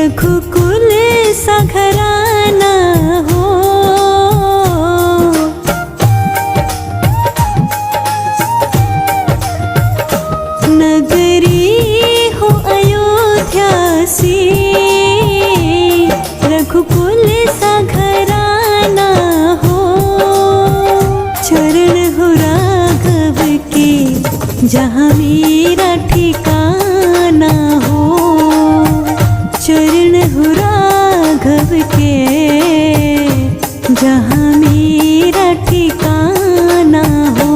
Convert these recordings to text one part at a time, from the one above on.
रघुकुल सा घराना हो। नगरी हो अयोध्या सी, रघुकुल सा घराना हो। चरण हो राघव के जहाँ मेरा ठिकाना हो। चरण हो राघव के जहाँ मेरा ठिकाना हो।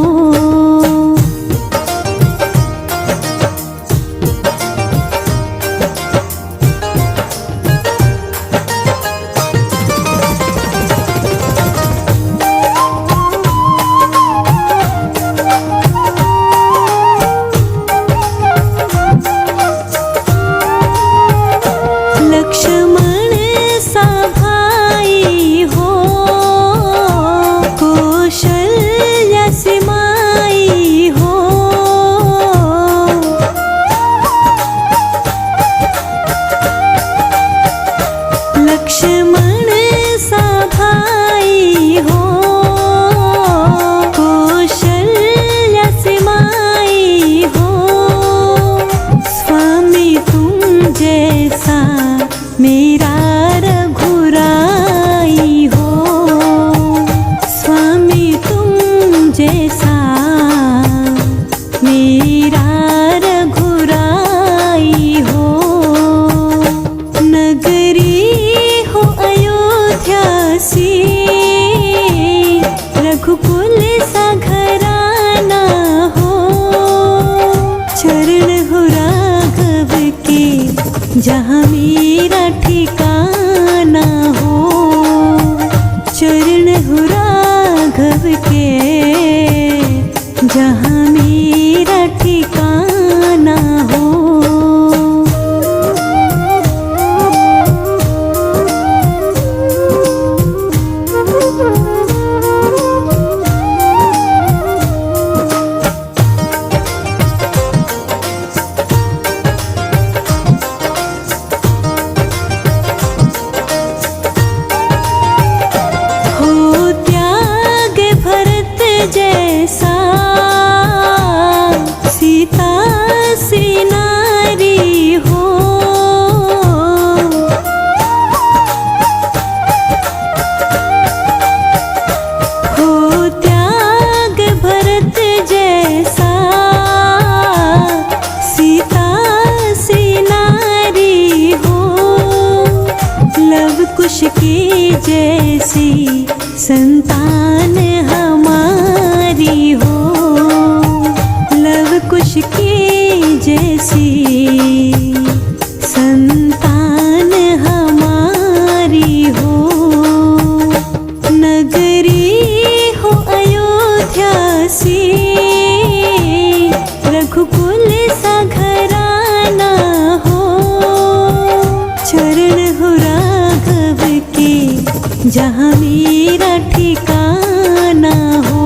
लक्ष्मण सा भाई हो, कौशल्या सी माई हो। लक्ष्मण सा भाई हो, कौशल्या सी माई हो। स्वामी तुम जैसा मेरा रघुराई हो। स्वामी तुम जैसा मेरा रघुराई हो। नगरी हो अयोध्या सी, रघुकुल सा घराना हो। चरण हो राघव के जहाँ मेरा ठिकाना हो। चरण हो राघव के जहाँ मेरा ठिकाना हो। जैसा सीता सी नारी हो। त्याग भरत जैसा सीता सी नारी हो। लव कुश की जैसी संतान हमारी हो। लव कुश की जैसी संतान हमारी हो। नगरी हो अयोध्या सी, रघुकुल सा घराना हो। चरण हो राघव के जहाँ मेरा ठिकाना हो।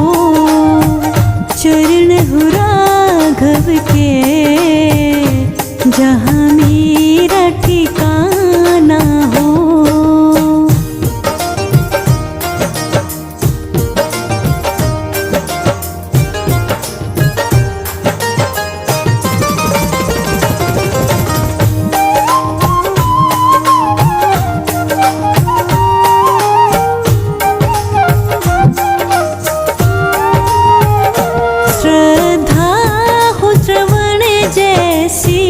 चरण हो राघव के जहाँ मेरा ठिकाना हो। श्रद्धा हो श्रवण जैसी,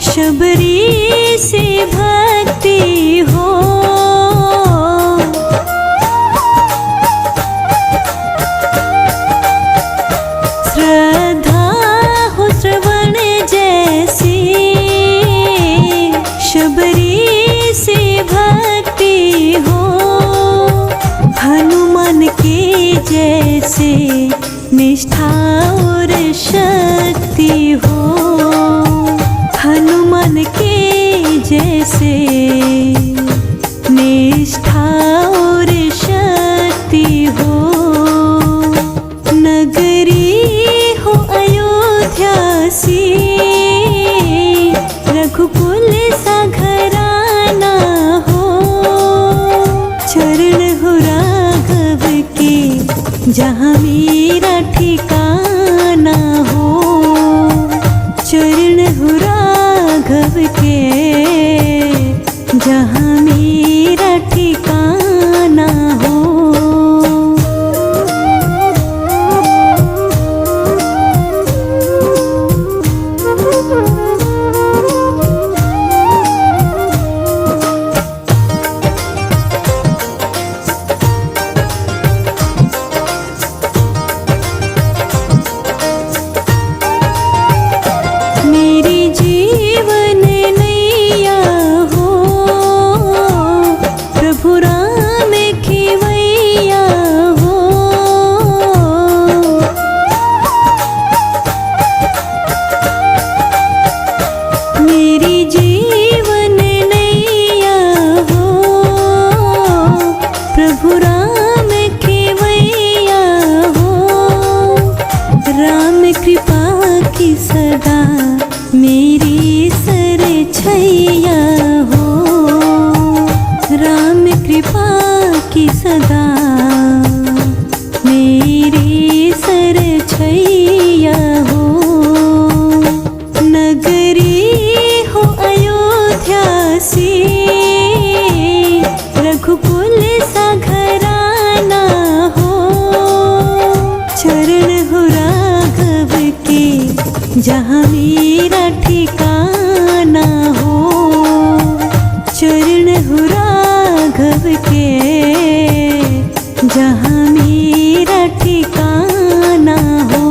शबरी से भक्ति हो। श्रद्धा हो श्रवण जैसी, शबरी से भक्ति हो। हनुमान के जैसे निष्ठा और शक्ति हो। हनुमान के जैसे निष्ठा और शक्ति हो। नगरी हो अयोध्या सी, रघुकुल सा जहाँ मेरा ठिकाना हो। चरण हो राघव के, जहाँ मेरा ठिकाना हो। मेरी जीवन नैया हो, प्रभु राम खेवैया हो। मेरी जीवन नैया हो, प्रभु राम खेवैया हो। राम कृपा की सदा मेरी सर छैया हो। राम कृपा की सदा मेरी सर छैया हो। नगरी हो अयोध्या सी, रघुकुल सा घराना हो। चरण हो राघव के, जहाँ मेरा ठिकाना हो। चरण हो राघव के, जहाँ मेरा ठिकाना हो।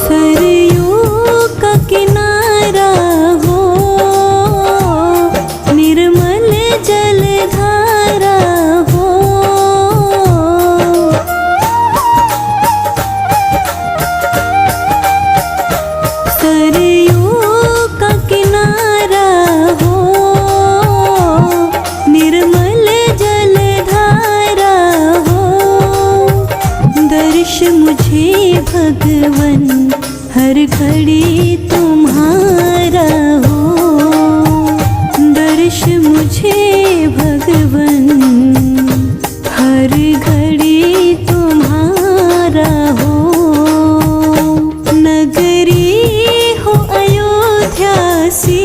सरयू का किनारा हो, निर्मल जलधारा हो। सरयू का किनारा हो, निर्मल जलधारा हो। दर्श मुझे भगवन हर घड़ी तुम्हारा हो। दर्श मुझे भगवन हर घड़ी तुम्हारा हो। नगरी हो अयोध्या सी,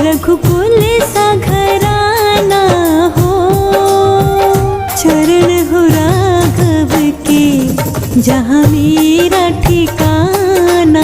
रघुकुल सा घराना हो। चरण हो राघव के, जहाँ मेरा ठिकाना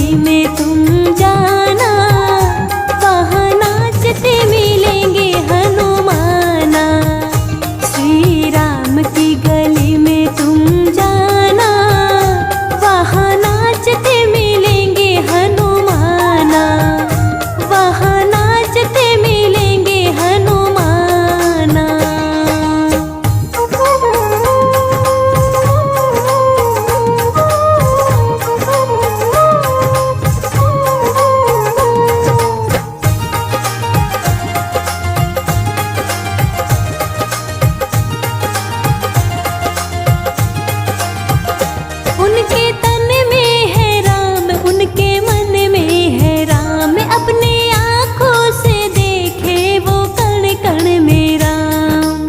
गली में तुम जाना, वहाँ नाचते मिलेंगे हनुमाना। श्री राम की गली में तुम जाना, वहाँ नाचते मिलेंगे हनुमाना, वहाँ नाचते मिलेंगे हनुमाना। उनके तन में है राम, उनके मन में है राम, अपने आँखों से देखे वो कण कण में राम।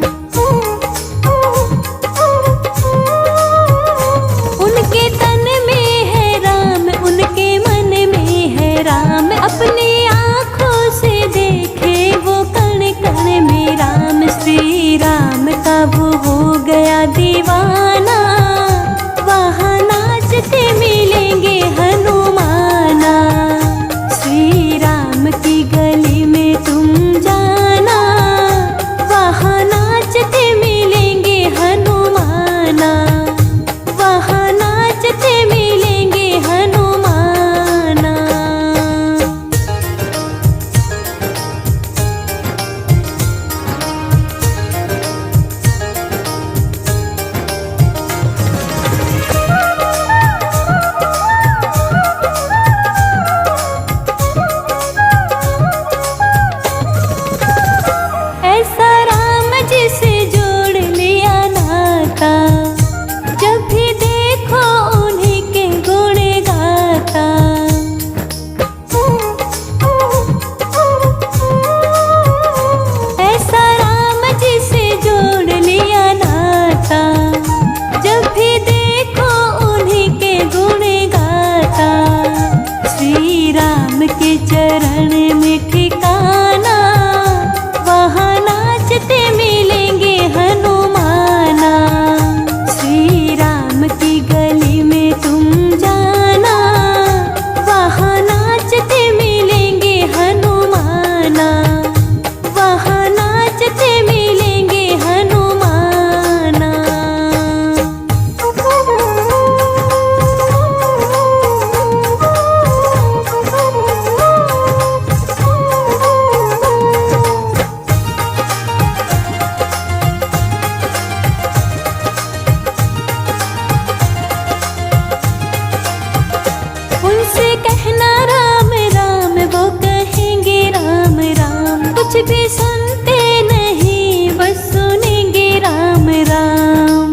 उनके तन में है राम, उनके मन में है राम, अपने आँखों से देखे वो कण कण में राम। श्री राम का वो हो गया दीवाना, वहाँ नाचते मिलेंगे हनुमाना। श्री राम की गली में तुम जाना, वहाँ नाचते मिलेंगे हनुमाना, वहाँ नाचते मिलेंगे हनुमाना। ऐसा राम जी से जोड़ लिया नाता, जब भी देखो उन्हीं के गुण गाता। ऐसा राम जी से जोड़ लिया नाता, जब भी देखो उन्हीं के गुण गाता। श्री राम के चरण में ठिकाना, वहाँ नाचते मिलेंगे हनुमाना। श्री राम की गली में तुम जाना, वहाँ नाचते मिलेंगे हनुमाना, वहाँ नाचते मिलेंगे हनुमाना। उनसे कहना राम राम, वो कहेंगे राम राम, कुछ भी सुनते नहीं बस सुनेंगे राम राम।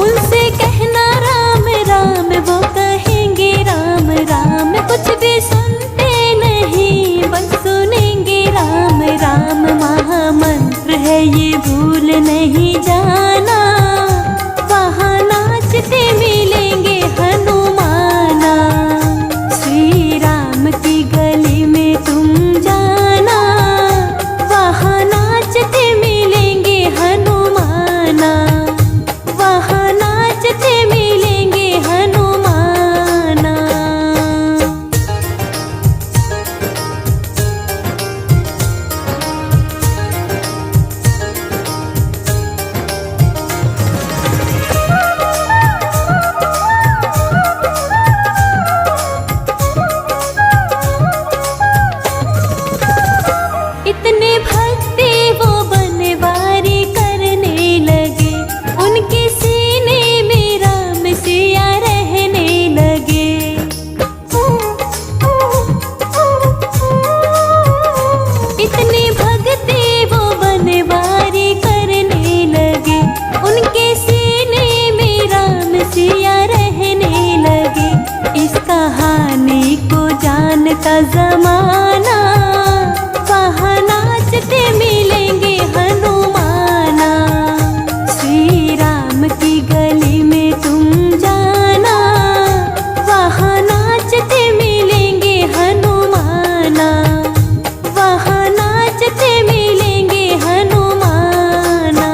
उनसे कहना राम राम, वो कहेंगे राम राम, कुछ भी सुनते नहीं बस सुनेंगे राम राम। महामंत्र है ये भूल नहीं जाना, वहाँ नाचते मिलेंगे हनुमाना। श्री राम की गली में तुम जाना, वहाँ नाचते मिलेंगे हनुमाना, वहाँ नाचते मिलेंगे हनुमाना। इतने भक्ति वो बनवारी करने लगे, उनके सीने में राम सिया रहने लगे। इतने भक्ति वो बनवारी करने लगे, उनके सीने में राम सिया रहने लगे। इस कहानी को जानता जमाना, वहाँ नाचते मिलेंगे हनुमाना। श्री राम की गली में तुम जाना, वहाँ नाचते मिलेंगे हनुमाना, वहाँ नाचते मिलेंगे हनुमाना।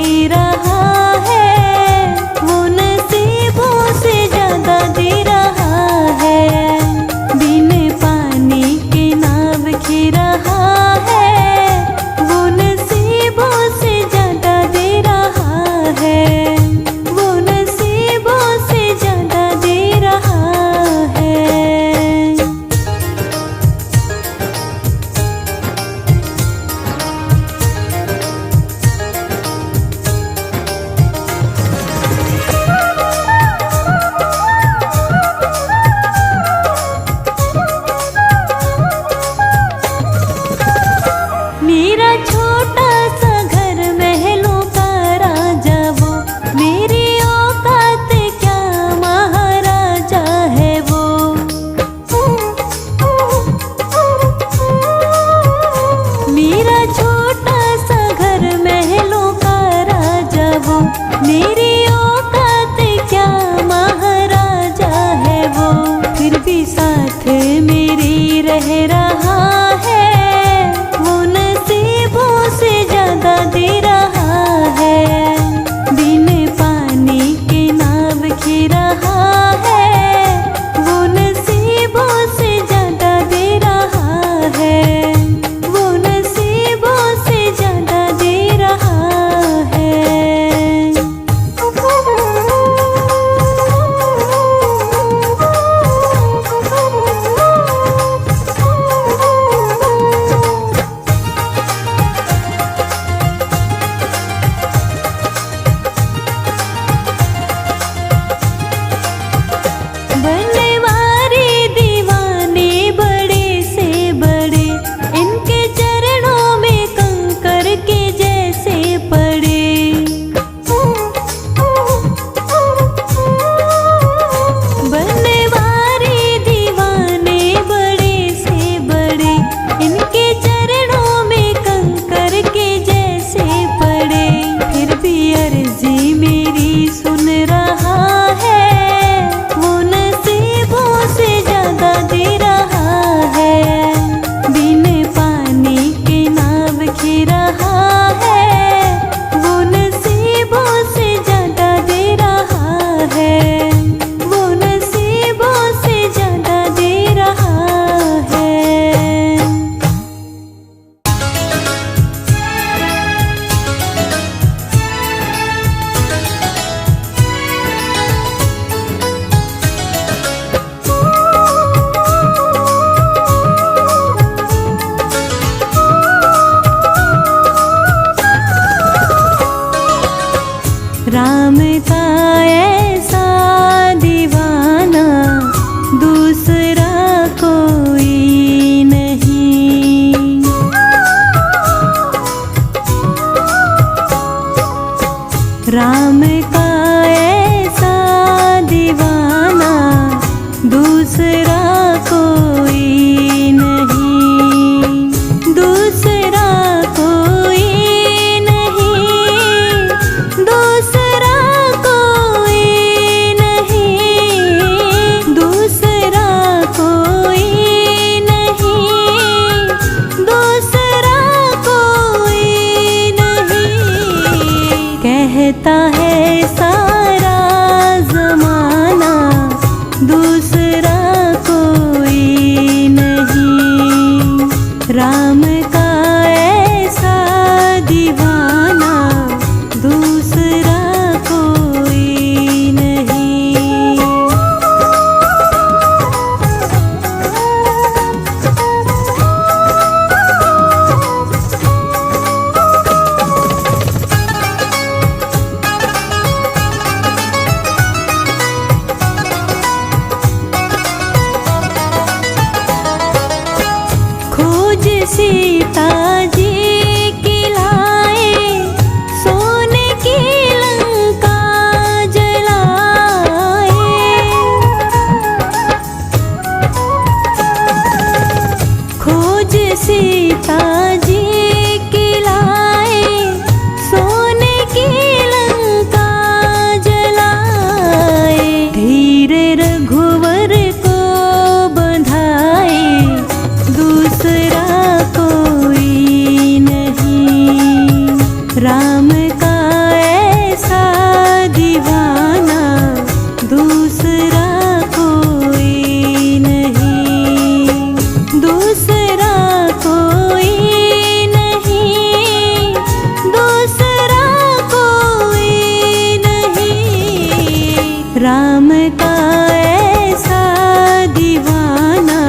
दे रहा है, वो नसीबों से ज्यादा दे रहा है। बिन पानी के नाव खी रहा है, वो नसीबों से ज्यादा दे रहा है, वो नसीबों से ज्यादा दे रहा है। मेरा छोटा सा घर महलों का राजा वो, मेरी औकात क्या महाराजा है वो। मेरा छोटा सा घर महलों का राजा वो, मेरी औकात क्या महाराजा है वो। फिर भी साथ मेरी रह रहा है, वो नसीबों से ज्यादा दे रहा है। बिन पानी के नाव खी रहा है, वो नसीबों से ज्यादा दे रहा है, वो नसीबों से ज्यादा दे रहा है। बनवारी दीवाने बड़े से बड़े, इनके चरणों में कंकर के जैसे पड़े। बनवारी दीवाने बड़े से बड़े, इनके चरणों में कंकर के जैसे पड़े। फिर भी अर्जी मेरी सुन रहा है, वो नसीबों से ज्यादा दे रहा है। बिन पानी के नाव खी रहा है, वो नसीबों से ज्यादा दे रहा है, वो नसीबों से ज्यादा दे रहा है। राम का ऐसा दीवाना दूसरा कोई नहीं। राम का ऐसा दीवाना दूसरा कोई नहीं, दूसरा कोई नहीं, दूसरा कोई नहीं, दूसरा कोई नहीं, दूसरा कोई नहीं। कहता है सारा जमाना दूसरा कोई नहीं। राम का ऐसा दीवाना दूसरा कोई नहीं। का ऐसा दीवाना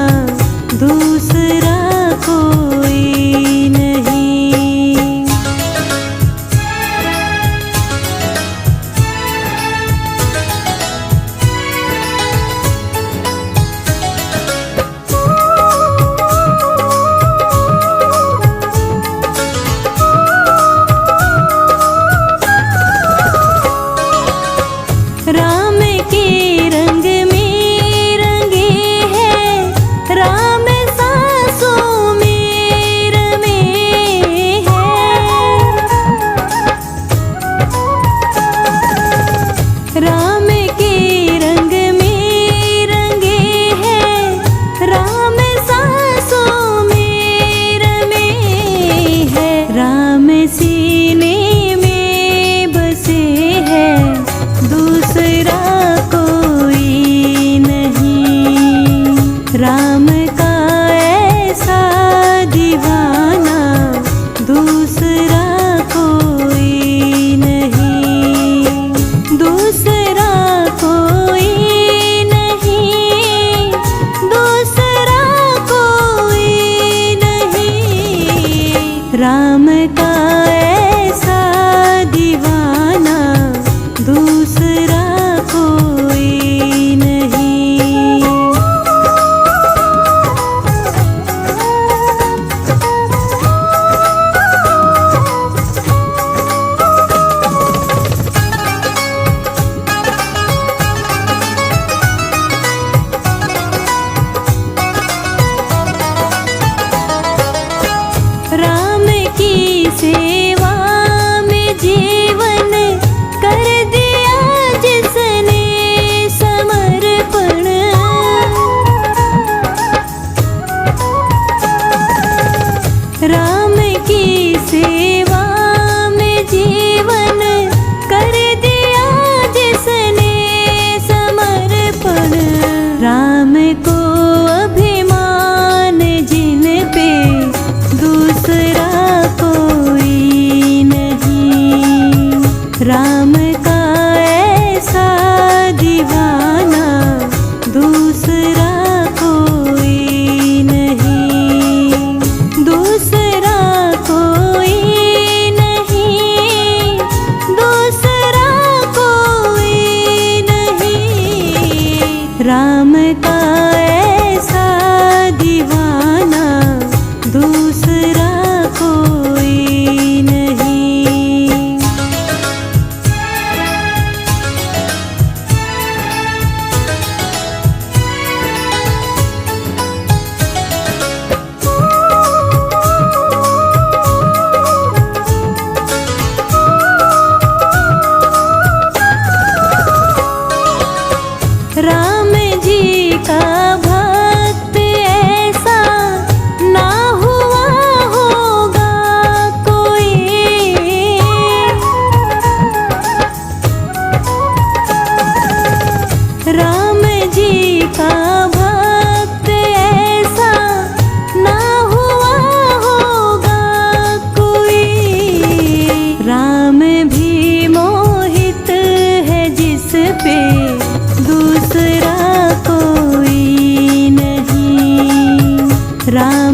दूसरा कोई नहीं। राम के रंग में रंगे हैं, राम सांसों में रमे हैं। राम के रंग में रंगे हैं, राम सांसों में रमे हैं। राम सीने में बसे हैं, दूसरा कोई नहीं। राम का ऐसा दीवाना दूसरा कोई नहीं। दूसरा कोई नहीं, दूसरा कोई नहीं। राम का ऐसा दीवाना दूसरा कोई नहीं। राम की सेवा में जीवन कर दिया जिसने समर्पण। राम की सेवा में जीवन कर दिया जिसने समर्पण। राम को अभिमान जिन पे दूसरा कोई नहीं। राम का ऐसा दीवाना दूसरा कोई नहीं। दूसरा कोई नहीं, दूसरा कोई नहीं। राम का ऐसा दीवाना दूसरा कोई नहीं। राम जी का भक्त ऐसा ना हुआ होगा कोई। राम जी का भक्त ऐसा ना हुआ होगा कोई। राम भी मोहित है जिस पे दूसरा कोई नहीं। राम